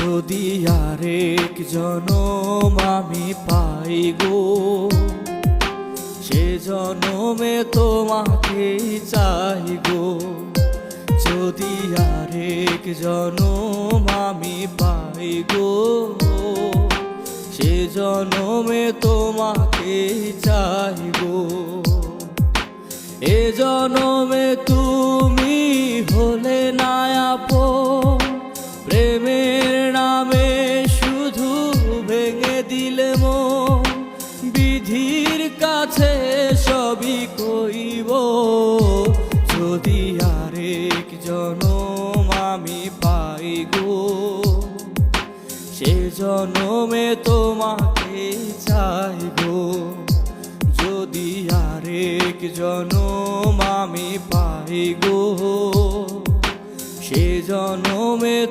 যদি আরেক জনম আমি পাই গো, সে জনমে তোমাকেই চাই গো। যদি আরেক জনম আমি পাই গো, সে জনমে তোমাকেই চাই গো। এ জনমে তুমি হলে না আপন, প্রেমের নামে শুধু ভেঙে দিলে মন। বিধির কাছে সবই কইব, যদি আরেক জনম আমি পাই গো, সে জনমে তোমাকে চাই গো। যদি আরেক জনম আমি পাই গো, সে জনমে